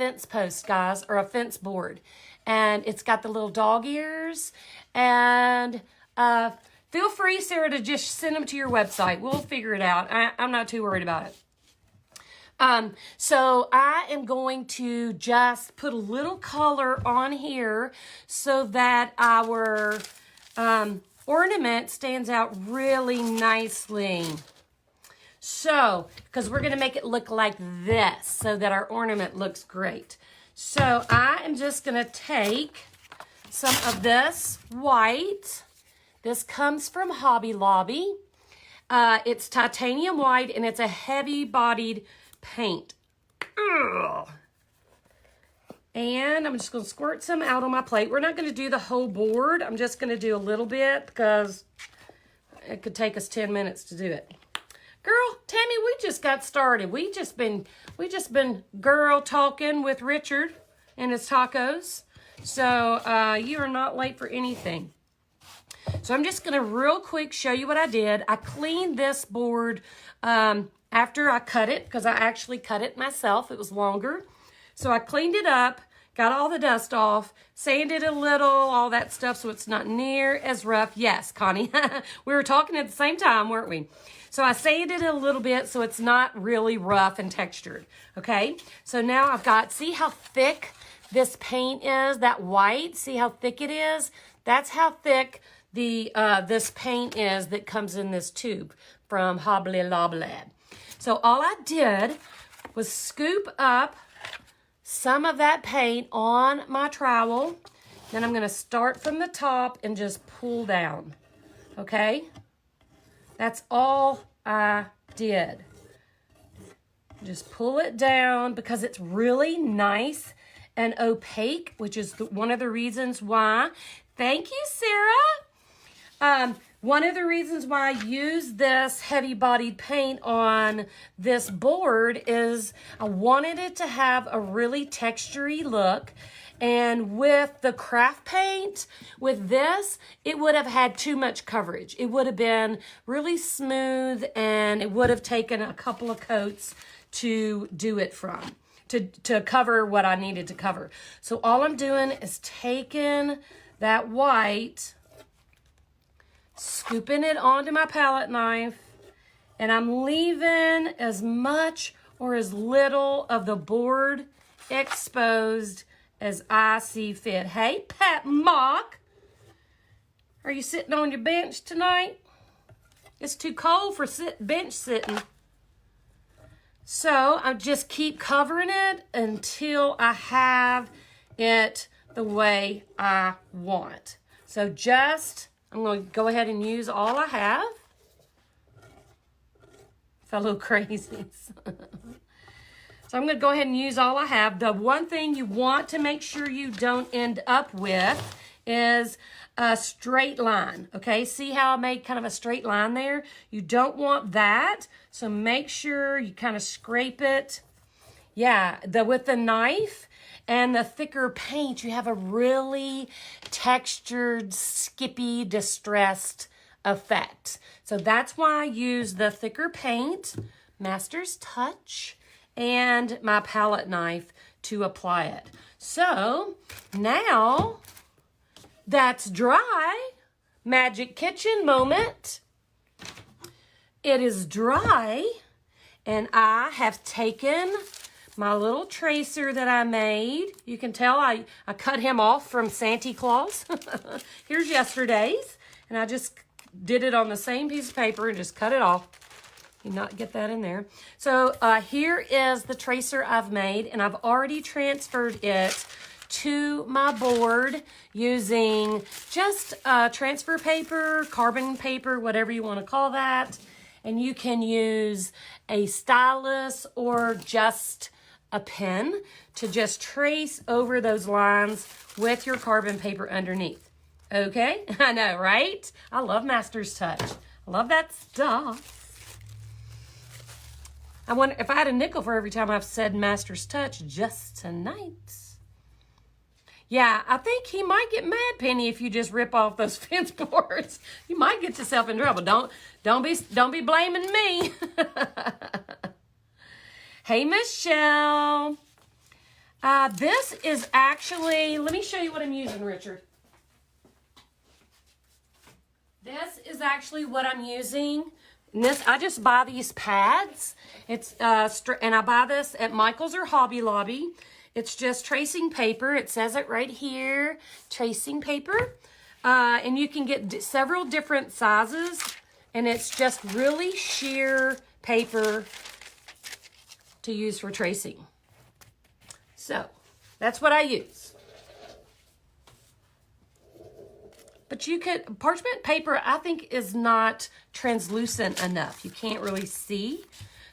fence post, guys, or a fence board. And it's got the little dog ears. And feel free, Sarah, to just send them to your website. We'll figure it out. I'm not too worried about it. So I am going to just put a little color on here so that our ornament stands out really nicely. So, because we're going to make it look like this so that our ornament looks great. So I am just going to take some of this white. This comes from Hobby Lobby. It's titanium white and it's a heavy-bodied paint. Ugh. And I'm just going to squirt some out on my plate. We're not going to do the whole board. I'm just going to do a little bit because it could take us 10 minutes to do it. Girl, Tammy, we just got started. We just been girl talking with Richard and his tacos. So you are not late for anything. So I'm just going to real quick show you what I did. I cleaned this board after I cut it, because I actually cut it myself. It was longer. So I cleaned it up, got all the dust off, sanded it a little, all that stuff, so it's not near as rough. Yes, Connie, we were talking at the same time, weren't we? So I sanded it a little bit so it's not really rough and textured, okay? So now I've got, see how thick this paint is, that white? See how thick it is? That's how thick this paint is that comes in this tube from Hobby Lobby. So all I did was scoop up some of that paint on my trowel. Then I'm going to start from the top and just pull down. Okay? That's all I did. Just pull it down because it's really nice and opaque, which is one of the reasons why. Thank you, Sarah. One of the reasons why I use this heavy-bodied paint on this board is I wanted it to have a really textury look. And with the craft paint, with this, it would have had too much coverage. It would have been really smooth and it would have taken a couple of coats to do it from, to cover what I needed to cover. So all I'm doing is taking that white, scooping it onto my palette knife, and I'm leaving as much or as little of the board exposed as I see fit. Hey, Pat Mock, are you sitting on your bench tonight? It's too cold for bench sitting. So I just keep covering it until I have it the way I want. So I'm going to go ahead and use all I have. Fellow crazies. So I'm going to go ahead and use all I have. The one thing you want to make sure you don't end up with is a straight line. Okay, see how I made kind of a straight line there? You don't want that. So make sure you kind of scrape it. Yeah, with the knife and the thicker paint, you have a really textured, skippy, distressed effect. So that's why I use the thicker paint, Master's Touch, and my palette knife to apply it. So now that's dry. Magic Kitchen moment. It is dry, and I have taken my little tracer that I made. You can tell I cut him off from Santa Claus. Here's yesterday's, and I just did it on the same piece of paper and just cut it off. You not get that in there. So here is the tracer I've made, and I've already transferred it to my board using just transfer paper, carbon paper, whatever you want to call that. And you can use a stylus or just a pen to just trace over those lines with your carbon paper underneath. Okay? I know, right? I love Master's Touch. I love that stuff. I wonder if I had a nickel for every time I've said Master's Touch just tonight. Yeah, I think he might get mad, Penny, if you just rip off those fence boards. You might get yourself in trouble. Don't be blaming me. Hey, Michelle. This is actually, let me show you what I'm using, Richard. This is actually what I'm using. And this, I just buy these pads. It's and I buy this at Michael's or Hobby Lobby. It's just tracing paper. It says it right here, tracing paper. And you can get several different sizes. And it's just really sheer paper to use for tracing. So, that's what I use. But you could, parchment paper, I think, is not translucent enough. You can't really see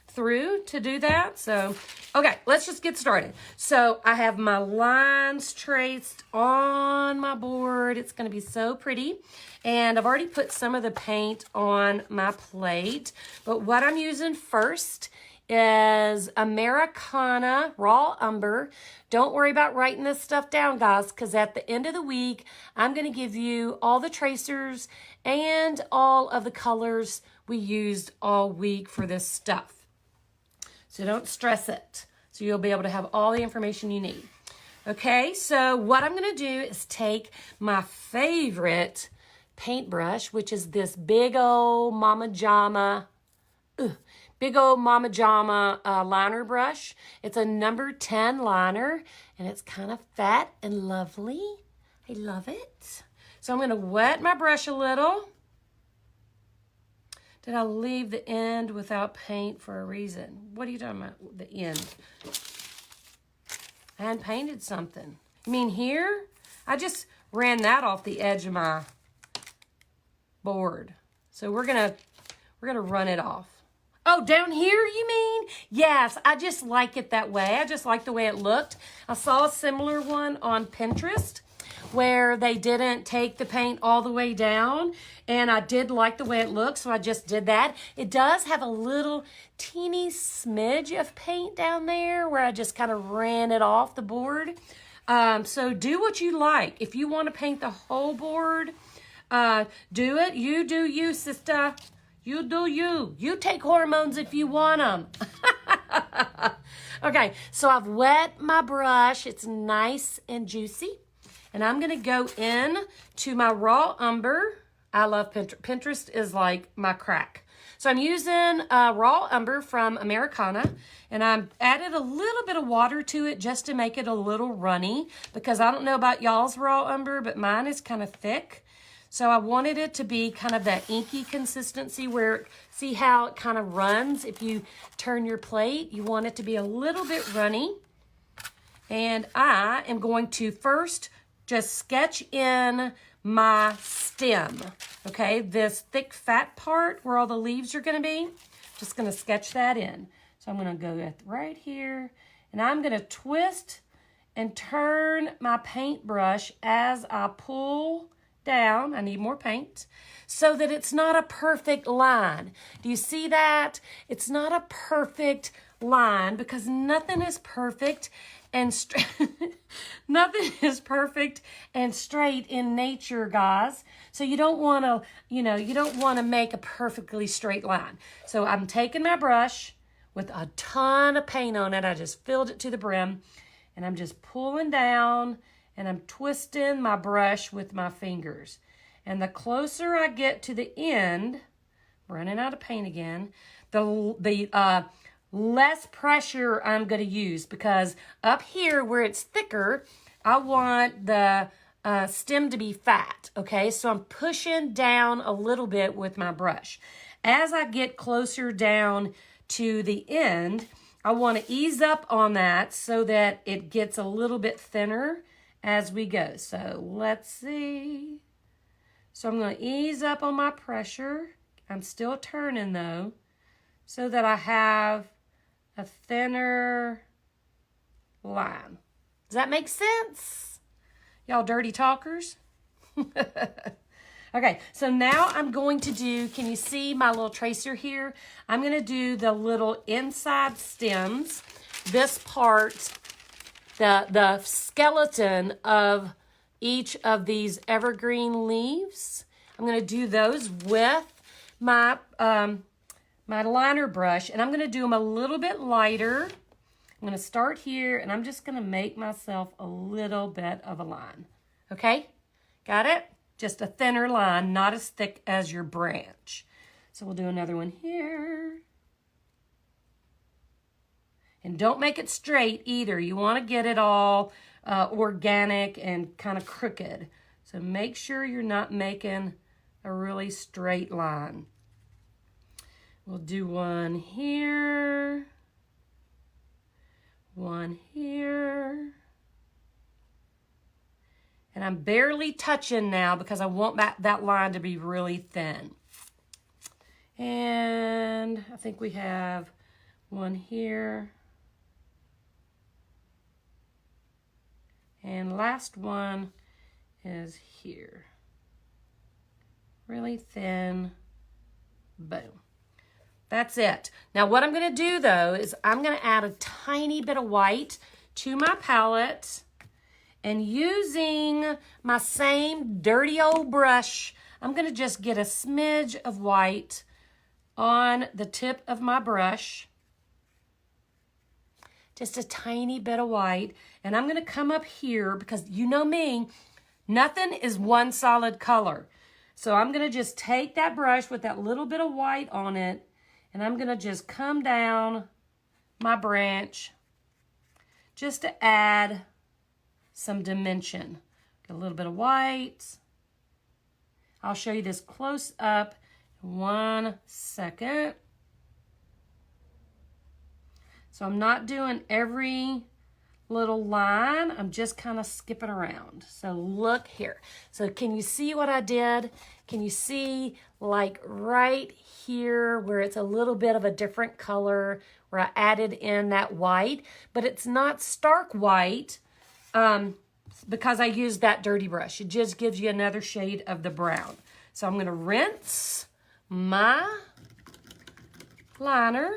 through to do that. So, okay, let's just get started. So, I have my lines traced on my board. It's going to be so pretty. And I've already put some of the paint on my plate. But what I'm using first is Americana Raw Umber. Don't worry about writing this stuff down, guys, because at the end of the week, I'm going to give you all the tracers and all of the colors we used all week for this stuff. So don't stress it. So you'll be able to have all the information you need. Okay, so what I'm going to do is take my favorite paintbrush, which is this big old Mama Jama liner brush. It's a number 10 liner, and it's kind of fat and lovely. I love it. So I'm going to wet my brush a little. Did I leave the end without paint for a reason? What are you talking about, the end? I hadn't painted something. You mean here? I just ran that off the edge of my board. So we're gonna run it off. Oh, down here, you mean? Yes, I just like it that way. I just like the way it looked. I saw a similar one on Pinterest where they didn't take the paint all the way down, and I did like the way it looked, so I just did that. It does have a little teeny smidge of paint down there where I just kind of ran it off the board. So do what you like. If you want to paint the whole board, do it. You do you, sister. You do you. You take hormones if you want them. Okay, so I've wet my brush. It's nice and juicy. And I'm going to go in to my raw umber. I love Pinterest. Pinterest is like my crack. So I'm using raw umber from Americana. And I've added a little bit of water to it just to make it a little runny. Because I don't know about y'all's raw umber, but mine is kind of thick. So I wanted it to be kind of that inky consistency where, see how it kind of runs? If you turn your plate, you want it to be a little bit runny. And I am going to first just sketch in my stem. Okay, this thick fat part where all the leaves are going to be, just going to sketch that in. So I'm going to go right here, and I'm going to twist and turn my paintbrush as I pull down. I need more paint so that it's not a perfect line. Do you see that? It's not a perfect line because nothing is perfect and nothing is perfect and straight in nature, guys. So you don't want to, you don't want to make a perfectly straight line. So I'm taking my brush with a ton of paint on it. I just filled it to the brim, and I'm just pulling down, and I'm twisting my brush with my fingers. And the closer I get to the end, running out of paint again, the less pressure I'm going to use, because up here where it's thicker, I want the stem to be fat, okay? So I'm pushing down a little bit with my brush. As I get closer down to the end, I want to ease up on that so that it gets a little bit thinner as we go. So let's see. So I'm going to ease up on my pressure. I'm still turning though, so that I have a thinner line. Does that make sense? Y'all dirty talkers? Okay, so now I'm going to do, can you see my little tracer here? I'm going to do the little inside stems, this part, the skeleton of each of these evergreen leaves. I'm going to do those with my my liner brush, and I'm going to do them a little bit lighter I'm going to start here, and I'm just going to make myself a little bit of a line. Okay? Got it? Just a thinner line, not as thick as your branch. So we'll do another one here. And don't make it straight either. You want to get it all organic and kind of crooked. So make sure you're not making a really straight line. We'll do one here. One here. And I'm barely touching now because I want that line to be really thin. And I think we have one here. And last one is here. Really thin. Boom. That's it. Now what I'm going to do though is I'm going to add a tiny bit of white to my palette. And using my same dirty old brush, I'm going to just get a smidge of white on the tip of my brush. Just a tiny bit of white. And I'm going to come up here because you know me, nothing is one solid color. So I'm going to just take that brush with that little bit of white on it, and I'm going to just come down my branch just to add some dimension. Get a little bit of white. I'll show you this close up in 1 second. So I'm not doing every little line. I'm just kind of skipping around. So look here. So can you see what I did? Can you see like right here where it's a little bit of a different color where I added in that white, but it's not stark white because I used that dirty brush. It just gives you another shade of the brown. So I'm going to rinse my liner.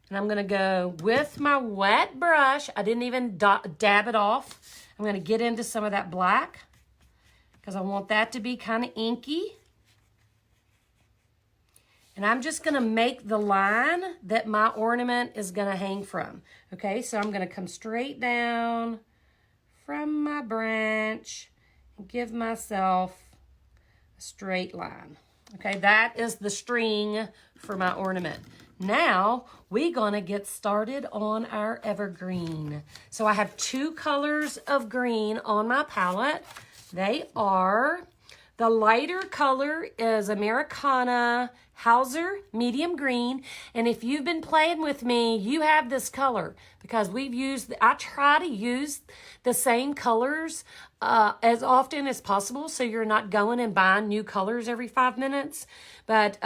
And I'm going to go with my wet brush. I didn't even dab it off. I'm going to get into some of that black because I want that to be kind of inky. And I'm just going to make the line that my ornament is going to hang from. Okay, so I'm going to come straight down from my branch and give myself a straight line. Okay, that is the string for my ornament. Now, we're going to get started on our evergreen. So I have 2 colors of green on my palette. They are, the lighter color is Americana Hauser Medium Green. And if you've been playing with me, you have this color because I try to use the same colors as often as possible so you're not going and buying new colors every 5 minutes. But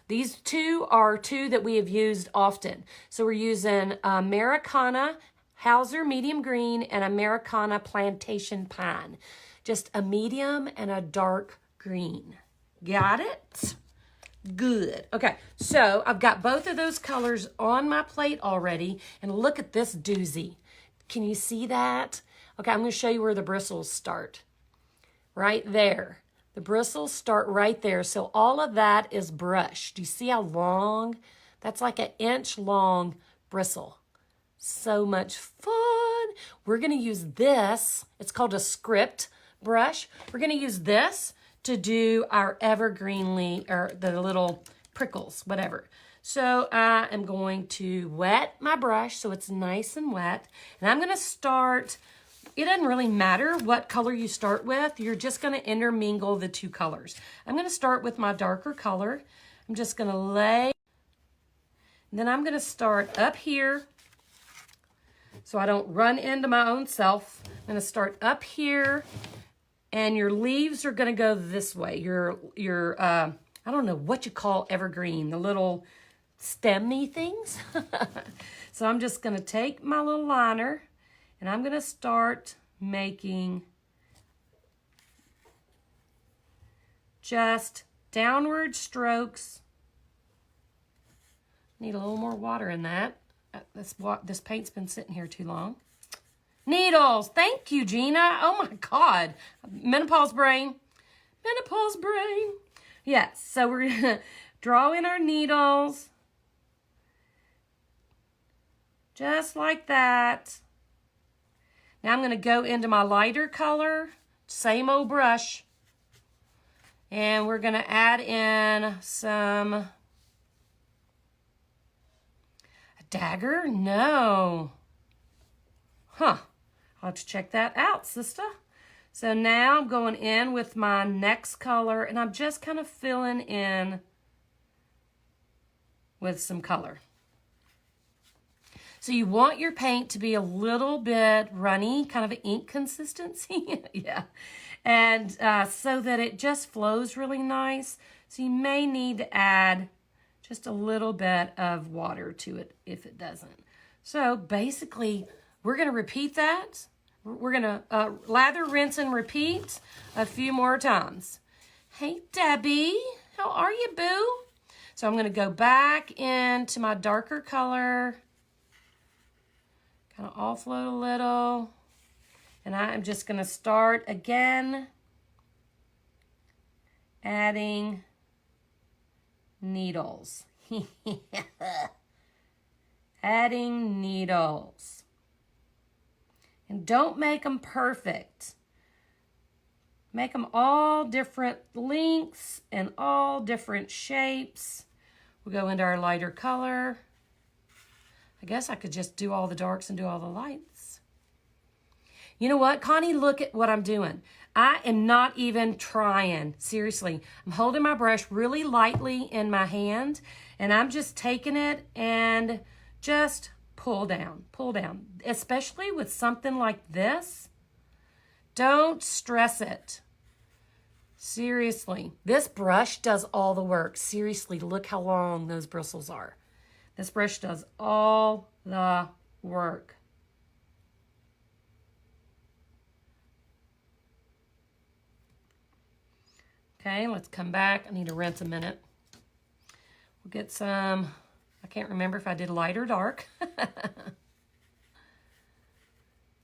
these 2 are 2 that we have used often. So we're using Americana Hauser Medium Green and Americana Plantation Pine. Just a medium and a dark green. Got it? Good. Okay, so I've got both of those colors on my plate already. And look at this doozy. Can you see that? Okay, I'm going to show you where the bristles start. Right there. The bristles start right there. So all of that is brush. Do you see how long? That's like an inch long bristle. So much fun. We're going to use this. It's called a script brush. We're going to use this to do our evergreen or the little prickles, whatever. So I am going to wet my brush so it's nice and wet. And I'm going to start. It doesn't really matter what color you start with. You're just going to intermingle the 2 colors. I'm going to start with my darker color. I'm just going to lay. And then I'm going to start up here so I don't run into my own self. I'm going to start up here. And your leaves are going to go this way. Your I don't know what you call evergreen, the little stemmy things. So I'm just going to take my little liner. And I'm going to start making just downward strokes. Need a little more water in that. This paint's been sitting here too long. Needles. Thank you, Gina. Oh, my God. Menopause brain. Menopause brain. Yes, so we're going to draw in our needles. Just like that. Now I'm going to go into my lighter color, same old brush. And we're going to add in some... A dagger? No. Huh. I'll have to check that out, sister. So now I'm going in with my next color, and I'm just kind of filling in with some color. So you want your paint to be a little bit runny, kind of an ink consistency. Yeah. And so that it just flows really nice. So you may need to add just a little bit of water to it if it doesn't. So basically, we're going to repeat that. We're going to lather, rinse, and repeat a few more times. Hey, Debbie. How are you, boo? So I'm going to go back into my darker color. Kind of offload a little. And I'm just going to start again adding needles. Adding needles. And don't make them perfect. Make them all different lengths and all different shapes. We'll go into our lighter color. I guess I could just do all the darks and do all the lights. You know what, Connie, look at what I'm doing. I am not even trying. Seriously, I'm holding my brush really lightly in my hand, and I'm just taking it and just pull down, especially with something like this. Don't stress it. Seriously, this brush does all the work. Seriously, look how long those bristles are. This brush does all the work. Okay, let's come back. I need to rinse a minute. We'll get some, I can't remember if I did light or dark.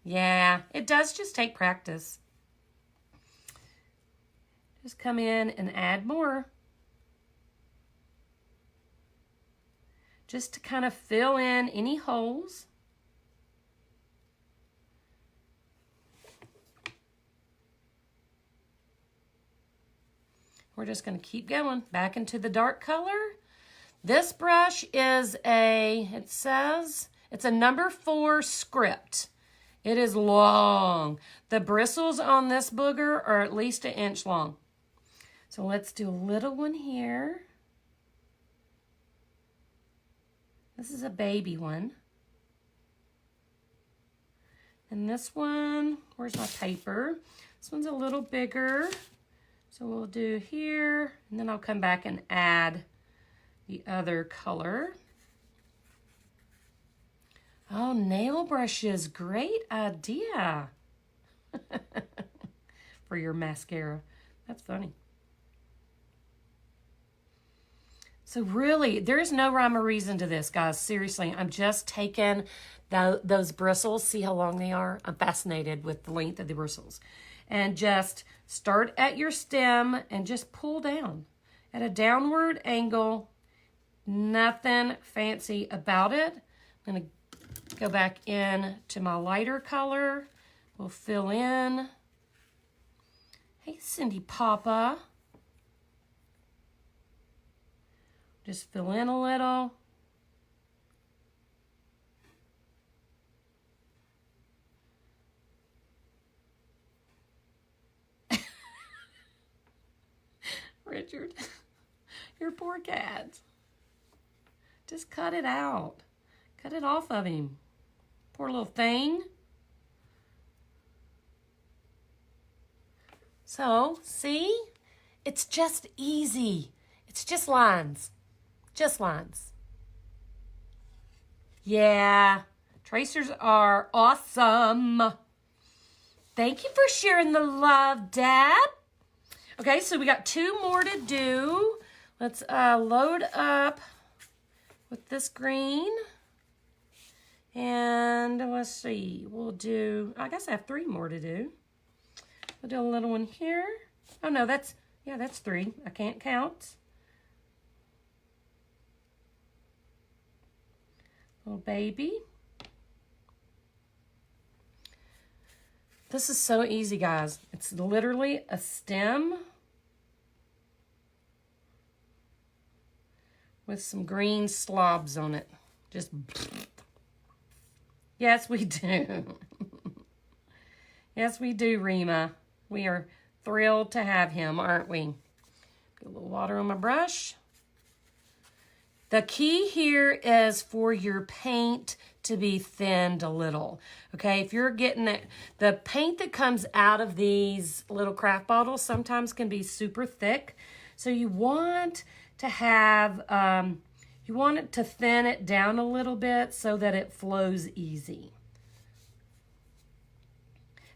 Yeah, it does just take practice. Just come in and add more. Just to kind of fill in any holes. We're just going to keep going back into the dark color. This brush is it says it's a number 4 script. It is long. The bristles on this booger are at least 1 inch long. So let's do a little one here. This is a baby one. And this one, where's my paper? This one's a little bigger. So we'll do here, and then I'll come back and add the other color. Oh, nail brushes, great idea. For your mascara. That's funny. So really, there's no rhyme or reason to this, guys. Seriously, I'm just taking those bristles. See how long they are? I'm fascinated with the length of the bristles. And just start at your stem and just pull down at a downward angle. Nothing fancy about it. I'm going to go back in to my lighter color. We'll fill in. Hey, Cindy Papa. Just fill in a little. Richard, your poor cat. Just cut it out. Cut it off of him. Poor little thing. So, see? It's just easy. It's just lines. Just lines. Yeah, tracers are awesome. Thank you for sharing the love, Dad. Okay, so we got 2 more to do. Let's load up with this green. And let's see, we'll do, I guess I have 3 more to do. We'll do a little one here. Oh no, that's 3. I can't count. Little baby. This is so easy, guys. It's literally a stem with some green slobs on it. Just, yes, we do. Yes, we do, Rima. We are thrilled to have him, aren't we? Get a little water on my brush. The key here is for your paint to be thinned a little. Okay, if you're getting it, the paint that comes out of these little craft bottles sometimes can be super thick. So you want to have, you want it to thin it down a little bit so that it flows easy.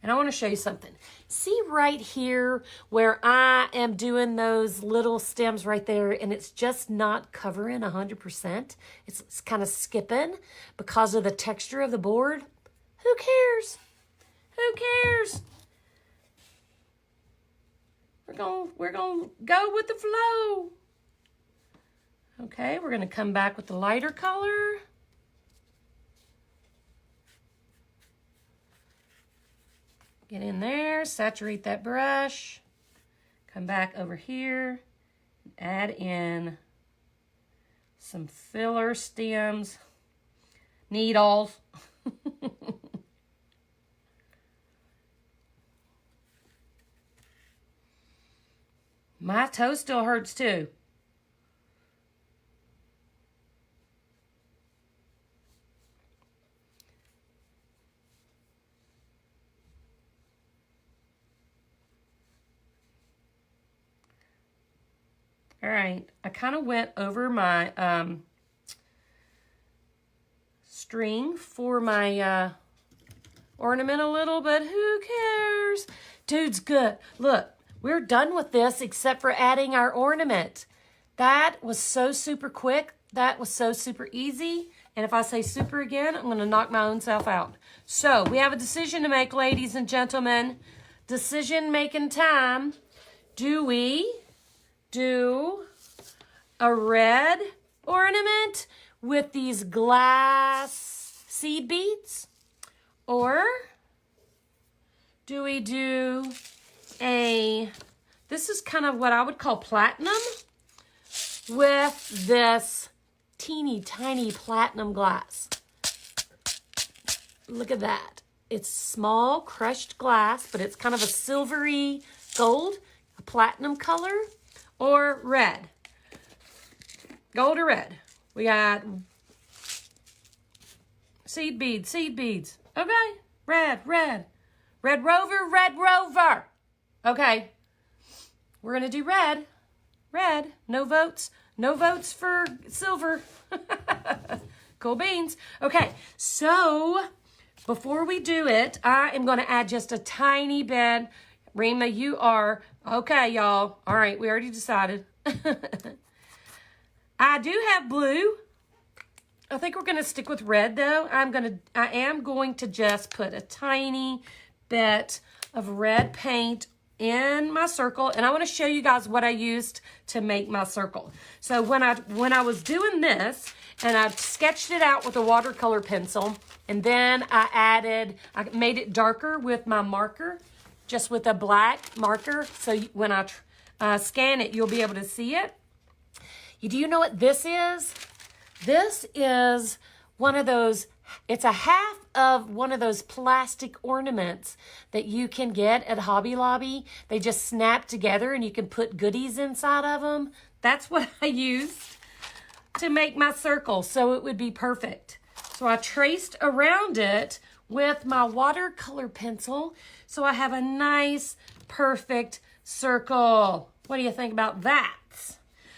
And I want to show you something. See right here where I am doing those little stems right there, and it's just not covering 100%. It's kind of skipping because of the texture of the board. Who cares? Who cares? We're gonna go with the flow. Okay, we're gonna come back with the lighter color. Get in there, saturate that brush, come back over here, add in some filler stems, needles. My toe still hurts too. All right, I kind of went over my string for my ornament a little, but who cares? Dude's good. Look, we're done with this except for adding our ornament. That was so super quick. That was so super easy. And if I say super again, I'm going to knock my own self out. So we have a decision to make, ladies and gentlemen. Decision-making time. Do we do a red ornament with these glass seed beads? Or do we do this is kind of what I would call platinum with this teeny tiny platinum glass. Look at that. It's small crushed glass, but it's kind of a silvery gold, a platinum color. Or red. Gold or red. We got seed beads, seed beads. Okay. Red, red. Red Rover, red Rover. Okay. We're going to do red. Red. No votes. No votes for silver. Cool beans. Okay. So, before we do it, I am going to add just a tiny bit. Rima, you are, okay, y'all. All right, we already decided. I do have blue. I think we're going to stick with red, though. I am going to just put a tiny bit of red paint in my circle, and I want to show you guys what I used to make my circle. So when I was doing this, and I sketched it out with a watercolor pencil, and then I made it darker with my marker, just with a black marker, so when I scan it, you'll be able to see it. Do you know what this is? This is one of those, it's a half of one of those plastic ornaments that you can get at Hobby Lobby. They just snap together and you can put goodies inside of them. That's what I used to make my circle, so it would be perfect. So I traced around it with my watercolor pencil, so I have a nice, perfect circle. What do you think about that?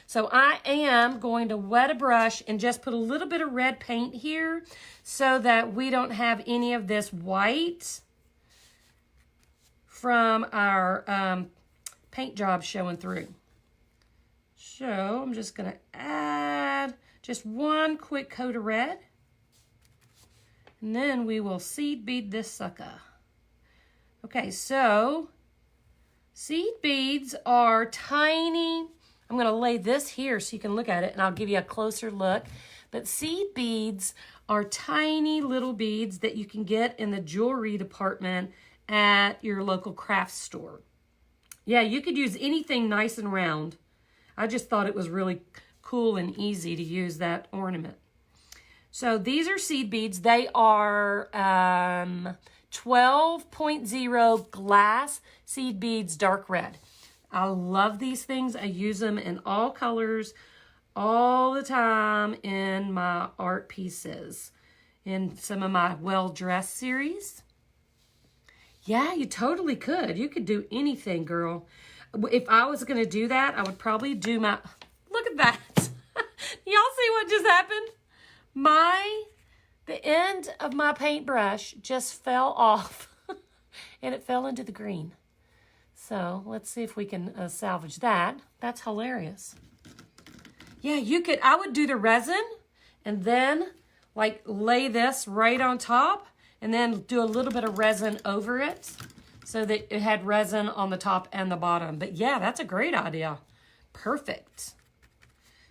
So I am going to wet a brush and just put a little bit of red paint here so that we don't have any of this white from our paint job showing through. So I'm just going to add just one quick coat of red. And then we will seed bead this sucker. Okay, so seed beads are tiny. I'm going to lay this here so you can look at it, and I'll give you a closer look. But seed beads are tiny little beads that you can get in the jewelry department at your local craft store. Yeah, you could use anything nice and round. I just thought it was really cool and easy to use that ornament. So these are seed beads. They are 12.0 glass seed beads, dark red. I love these things. I use them in all colors all the time in my art pieces, in some of my well-dressed series. Yeah, you totally could. You could do anything, girl. If I was going to do that, I would probably do my... Look at that. Y'all see what just happened? The end of my paintbrush just fell off and it fell into the green. So let's see if we can salvage that. That's hilarious. Yeah, you could, I would do the resin and then like lay this right on top and then do a little bit of resin over it so that it had resin on the top and the bottom. But yeah, that's a great idea. Perfect.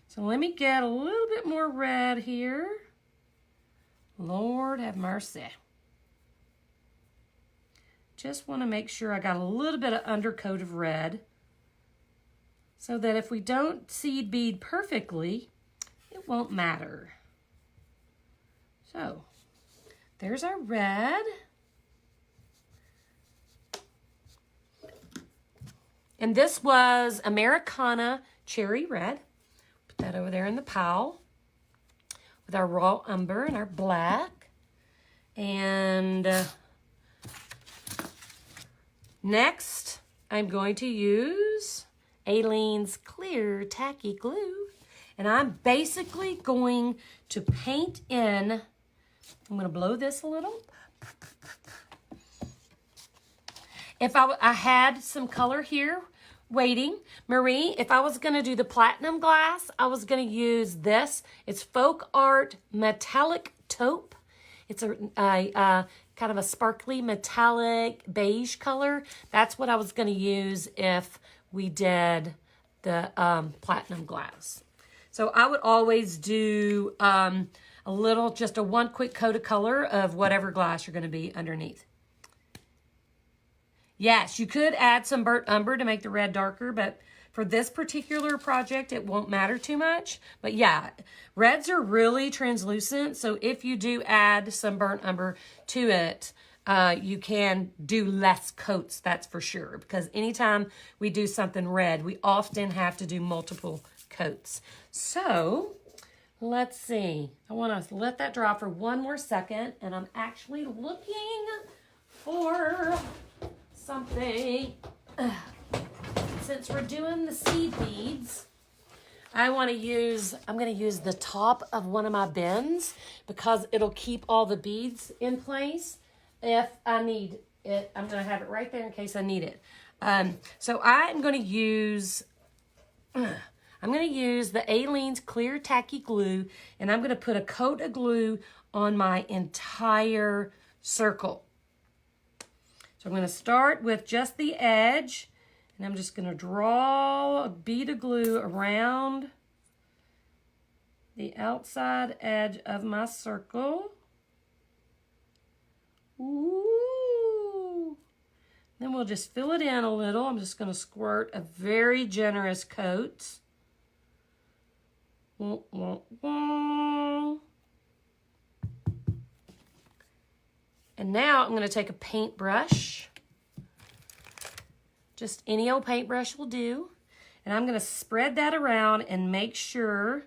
So let me get a little bit more red here. Lord have mercy. Just want to make sure I got a little bit of undercoat of red so that if we don't seed bead perfectly, it won't matter. So there's our red. And this was Americana Cherry Red. Put that over there in the pile with our raw umber and our black. And next, I'm going to use Aleene's Clear Tacky Glue. And I'm basically going to paint in, I'm going to blow this a little. If I had some color here waiting, Marie, if I was going to do the platinum glass, I was going to use this. It's Folk Art Metallic Taupe. It's a kind of a sparkly metallic beige color. That's what I was going to use if we did the platinum glass. So I would always do just a one quick coat of color of whatever glass you're going to be underneath. Yes, you could add some burnt umber to make the red darker, but for this particular project, it won't matter too much. But yeah, reds are really translucent, so if you do add some burnt umber to it, you can do less coats, that's for sure. Because anytime we do something red, we often have to do multiple coats. So let's see. I want to let that dry for one more second, and I'm actually looking for something. Since we're doing the seed beads, I'm going to use the top of one of my bins because it'll keep all the beads in place if I need it. I'm going to have it right there in case I need it. So I'm going to use the Aleene's Clear Tacky Glue, and I'm going to put a coat of glue on my entire circle. So I'm going to start with just the edge, and I'm just going to draw a bead of glue around the outside edge of my circle. Ooh. Then we'll just fill it in a little. I'm just going to squirt a very generous coat. Wah, wah, wah. And now I'm going to take a paintbrush. Just any old paintbrush will do. And I'm going to spread that around and make sure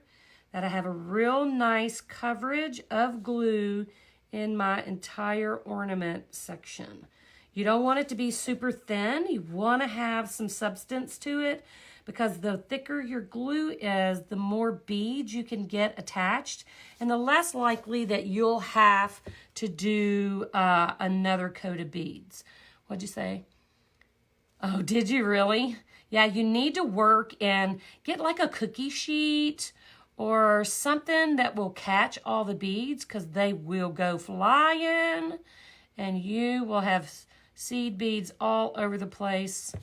that I have a real nice coverage of glue in my entire ornament section. You don't want it to be super thin. You want to have some substance to it because the thicker your glue is, the more beads you can get attached and the less likely that you'll have to do another coat of beads. What'd you say? Oh, did you really? Yeah, you need to work and get like a cookie sheet or something that will catch all the beads because they will go flying and you will have seed beads all over the place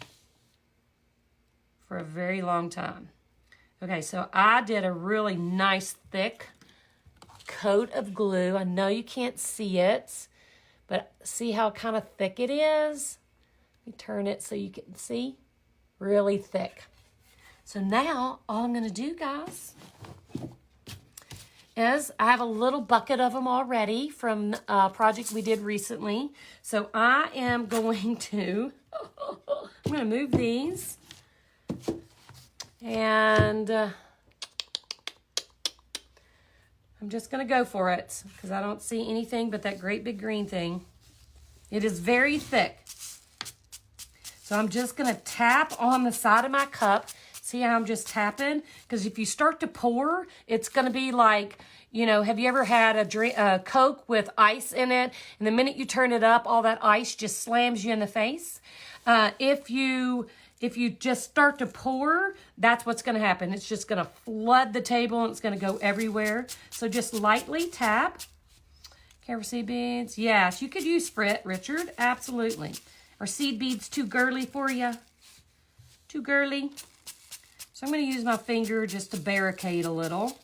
for a very long time. Okay, so I did a really nice thick coat of glue. I know you can't see it, But see how kind of thick it is? Let me turn it so you can see. Really thick. So now all I'm going to do, guys, is I have a little bucket of them already from a project we did recently. So I am going to, I'm going to move these. And I'm just going to go for it because I don't see anything but that great big green thing. It is very thick. So I'm just going to tap on the side of my cup. See how I'm just tapping? Because if you start to pour, it's going to be like, you know, have you ever had a Coke with ice in it? And the minute you turn it up, all that ice just slams you in the face. If you just start to pour, that's what's going to happen. It's just going to flood the table and it's going to go everywhere. So just lightly tap. Camera seed beads. Yes, you could use Frit, Richard. Absolutely. Are seed beads too girly for you? Too girly? So I'm going to use my finger just to barricade a little.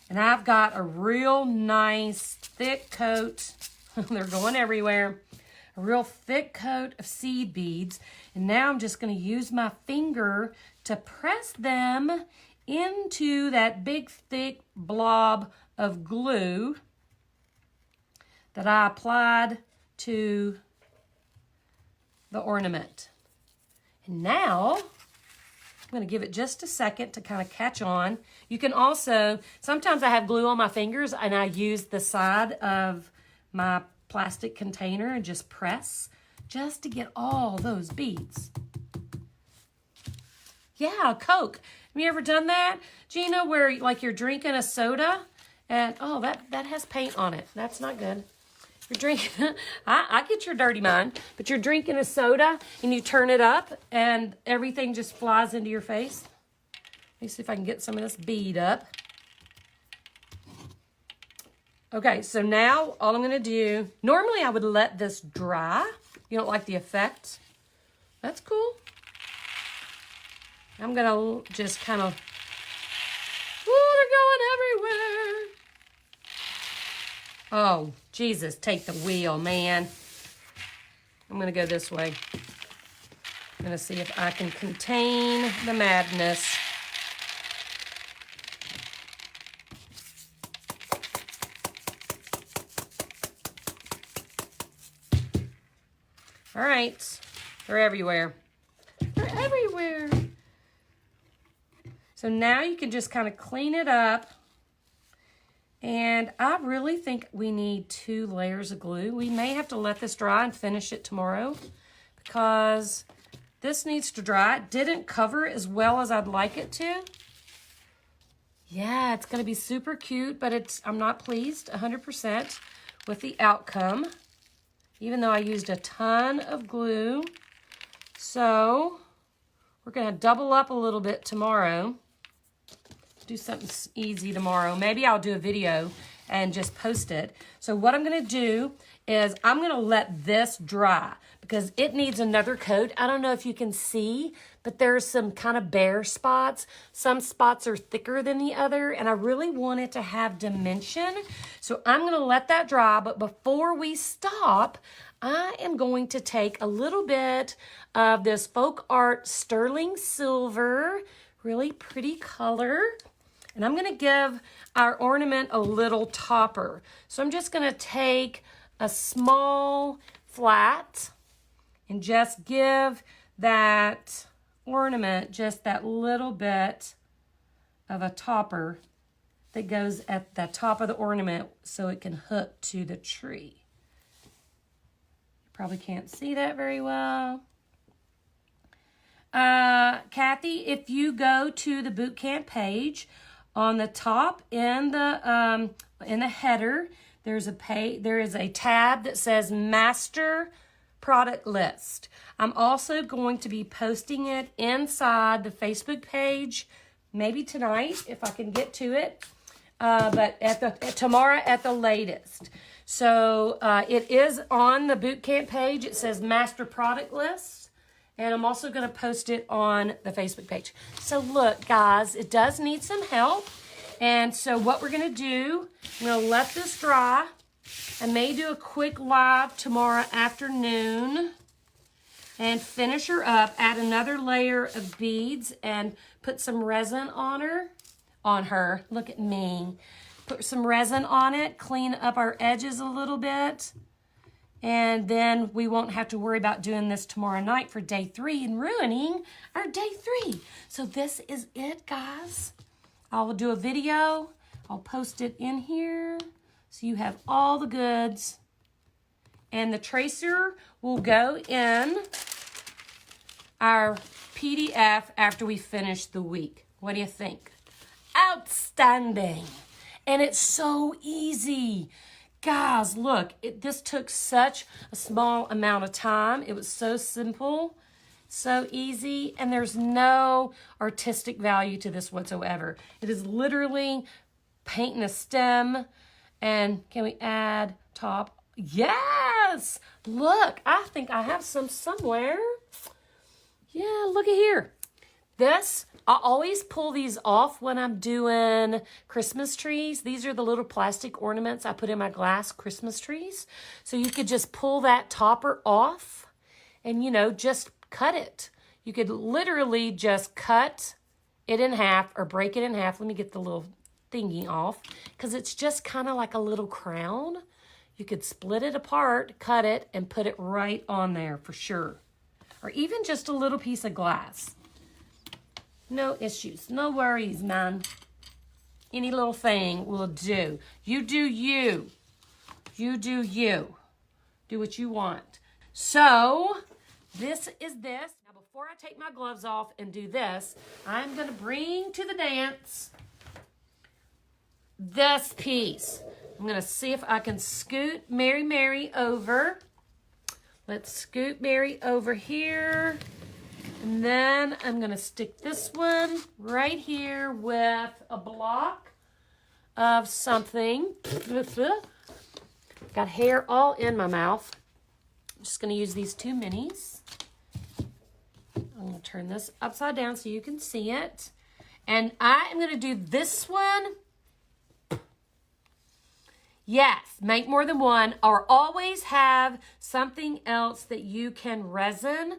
And I've got a real nice thick coat. They're going everywhere. A real thick coat of seed beads. And now I'm just going to use my finger to press them into that big thick blob of glue that I applied to the ornament. And now I'm going to give it just a second to kind of catch on. You can also, sometimes I have glue on my fingers and I use the side of my plastic container and just press just to get all those beads. Yeah, Coke. Have you ever done that, Gina, where like you're drinking a soda and, oh, that has paint on it. That's not good. You're drinking, I get your dirty mind, but you're drinking a soda and you turn it up and everything just flies into your face. Let me see if I can get some of this bead up. Okay, so now all I'm going to do, normally I would let this dry. You don't like the effect? That's cool. I'm going to just kind of, oh, they're going everywhere. Oh, Jesus, take the wheel, man. I'm going to go this way. I'm going to see if I can contain the madness. All right, they're everywhere. They're everywhere. So now you can just kind of clean it up. And I really think we need 2 layers of glue. We may have to let this dry and finish it tomorrow because this needs to dry. It didn't cover as well as I'd like it to. Yeah, it's going to be super cute, but I'm not pleased 100% with the outcome, even though I used a ton of glue. So we're going to double up a little bit tomorrow. Do something easy tomorrow. Maybe I'll do a video and just post it. So what I'm going to do is I'm going to let this dry because it needs another coat. I don't know if you can see, but there's some kind of bare spots. Some spots are thicker than the other, and I really want it to have dimension. So I'm going to let that dry, but before we stop, I am going to take a little bit of this Folk Art Sterling Silver, really pretty color. And I'm going to give our ornament a little topper. So I'm just going to take a small flat and just give that ornament just that little bit of a topper that goes at the top of the ornament so it can hook to the tree. You probably can't see that very well. Kathy, if you go to the boot camp page, on the top in the header, there is a tab that says Master Product List. I'm also going to be posting it inside the Facebook page, maybe tonight if I can get to it, but tomorrow at the latest. So it is on the boot camp page. It says Master Product List. And I'm also going to post it on the Facebook page. So look, guys, it does need some help. And so what we're going to do, I'm going to let this dry. I may do a quick live tomorrow afternoon and finish her up, add another layer of beads and put some resin on her. Look at me. Put some resin on it, clean up our edges a little bit. And then we won't have to worry about doing this tomorrow night for day 3 and ruining our day 3. So this is it, guys. I will do a video. I'll post it in here so you have all the goods. And the tracer will go in our PDF after we finish the week. What do you think? Outstanding. And it's so easy. Guys, look, this took such a small amount of time. It was so simple, so easy, and there's no artistic value to this whatsoever. It is literally painting a stem, and can we add top? Yes! Look, I think I have some somewhere. Yeah, look at here. This, I always pull these off when I'm doing Christmas trees. These are the little plastic ornaments I put in my glass Christmas trees. So you could just pull that topper off and, you know, just cut it. You could literally just cut it in half or break it in half. Let me get the little thingy off because it's just kind of like a little crown. You could split it apart, cut it, and put it right on there for sure. Or even just a little piece of glass. No issues, no worries, man. Any little thing will do. You do you. You do you. Do what you want. So, this is this. Now, before I take my gloves off and do this, I'm going to bring to the dance this piece. I'm going to see if I can scoot Mary over. Let's scoot Mary over here. And then I'm going to stick this one right here with a block of something. Got hair all in my mouth. I'm just going to use these 2 minis. I'm going to turn this upside down so you can see it. And I am going to do this one. Yes, make more than one, or always have something else that you can resin.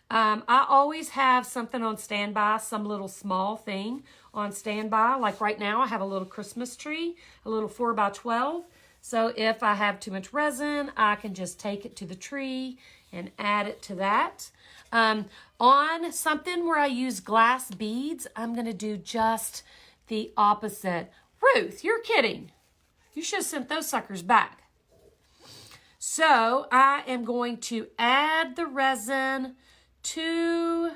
I always have something on standby, some little small thing on standby. Like right now, I have a little Christmas tree, a little 4x12. So if I have too much resin, I can just take it to the tree and add it to that. On something where I use glass beads, I'm going to do just the opposite. Ruth, you're kidding. You should have sent those suckers back. So I am going to add the resin to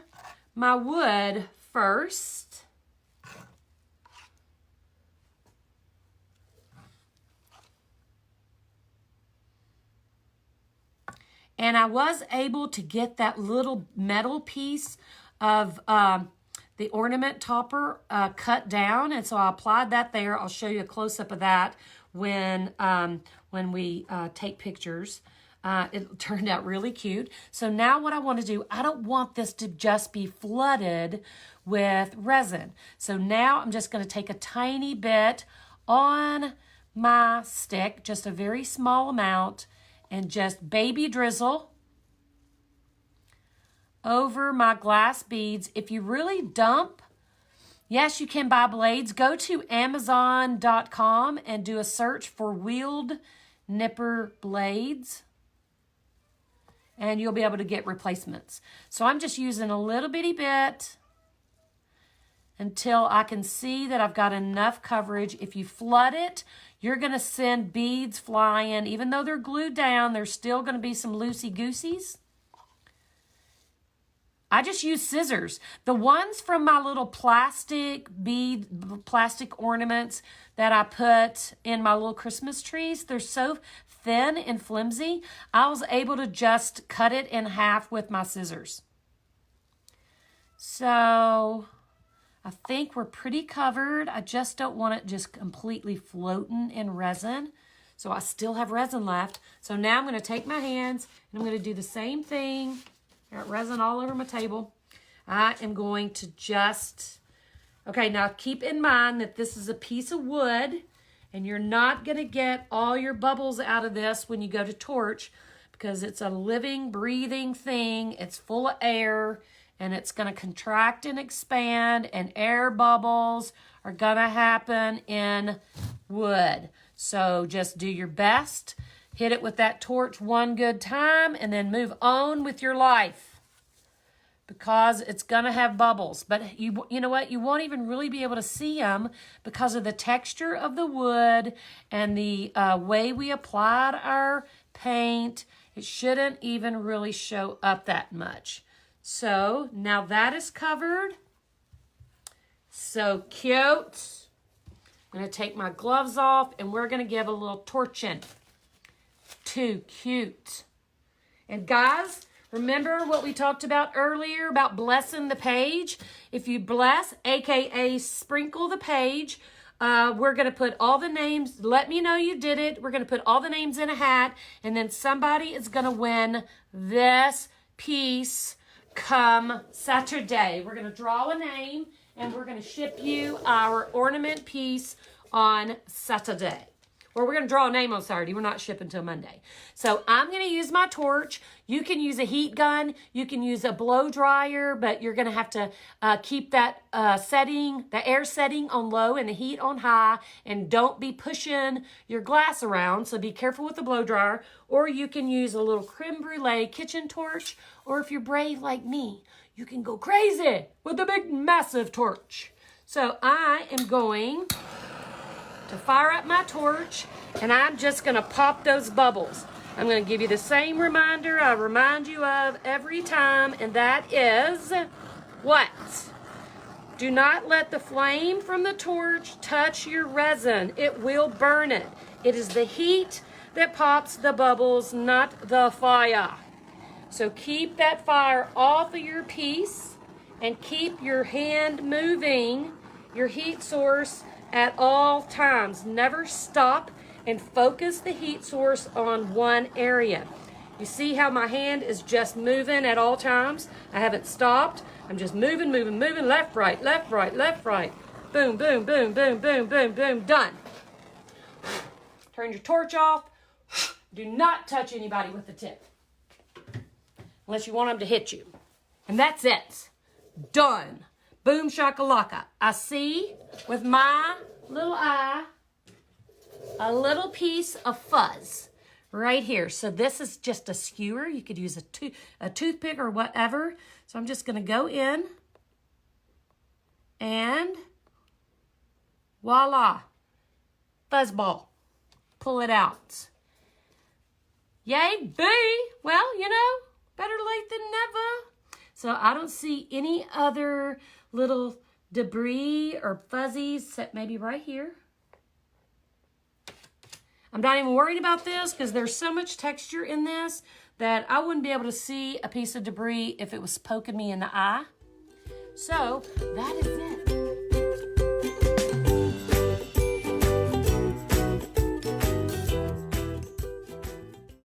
my wood first. And I was able to get that little metal piece of the ornament topper cut down. And so I applied that there. I'll show you a close-up of that when we take pictures. It turned out really cute. So now what I want to do, I don't want this to just be flooded with resin. So now I'm just going to take a tiny bit on my stick, just a very small amount, and just baby drizzle over my glass beads. If you really dump, yes, you can buy blades. Go to Amazon.com and do a search for wheeled nipper blades, and you'll be able to get replacements. So I'm just using a little bitty bit until I can see that I've got enough coverage. If you flood it, you're going to send beads flying. Even though they're glued down, there's still going to be some loosey-goosies. I just use scissors. The ones from my little plastic ornaments that I put in my little Christmas trees, they're so thin and flimsy, I was able to just cut it in half with my scissors. So I think we're pretty covered. I just don't want it just completely floating in resin. So I still have resin left. So now I'm going to take my hands and I'm going to do the same thing. Got resin all over my table. I am going to just Okay, now keep in mind that this is a piece of wood, and you're not going to get all your bubbles out of this when you go to torch, because it's a living, breathing thing. It's full of air, and it's going to contract and expand, and air bubbles are going to happen in wood. So just do your best. Hit it with that torch one good time, and then move on with your life, because it's going to have bubbles. But you know what? You won't even really be able to see them because of the texture of the wood and the way we applied our paint. It shouldn't even really show up that much. So now that is covered. So cute. I'm going to take my gloves off, and we're going to give a little torching. Too cute. And guys, remember what we talked about earlier about blessing the page? If you bless, aka sprinkle the page, we're going to put all the names. Let me know you did it. We're going to put all the names in a hat, and then somebody is going to win this piece come Saturday. We're going to draw a name, and we're going to ship you our ornament piece on Saturday. Or we're going to draw a name on Saturday. We're not shipping until Monday. So I'm going to use my torch. You can use a heat gun. You can use a blow dryer, but you're going to have to keep that setting, the air setting on low and the heat on high, and don't be pushing your glass around. So be careful with the blow dryer. Or you can use a little creme brulee kitchen torch. Or if you're brave like me, you can go crazy with a big, massive torch. So I am going to fire up my torch, and I'm just going to pop those bubbles. I'm going to give you the same reminder I remind you of every time, and that is what? Do not let the flame from the torch touch your resin. It will burn it. It is the heat that pops the bubbles, not the fire. So keep that fire off of your piece and keep your hand moving, your heat source, at all times. Never stop, and focus the heat source on one area. You see how my hand is just moving at all times? I haven't stopped. I'm just moving, moving, moving, left, right, left, right, left, right. Boom, boom, boom, boom, boom, boom, boom, done. Turn your torch off. Do not touch anybody with the tip, unless you want them to hit you. And that's it. Done. Boom shakalaka. I see with my little eye a little piece of fuzz right here. So this is just a skewer. You could use a toothpick or whatever. So I'm just going to go in and voila, fuzzball. Pull it out. Yay, bee. Well, you know, better late than never. So I don't see any other little debris or fuzzies, except maybe right here. I'm not even worried about this because there's so much texture in this that I wouldn't be able to see a piece of debris if it was poking me in the eye. So that is it.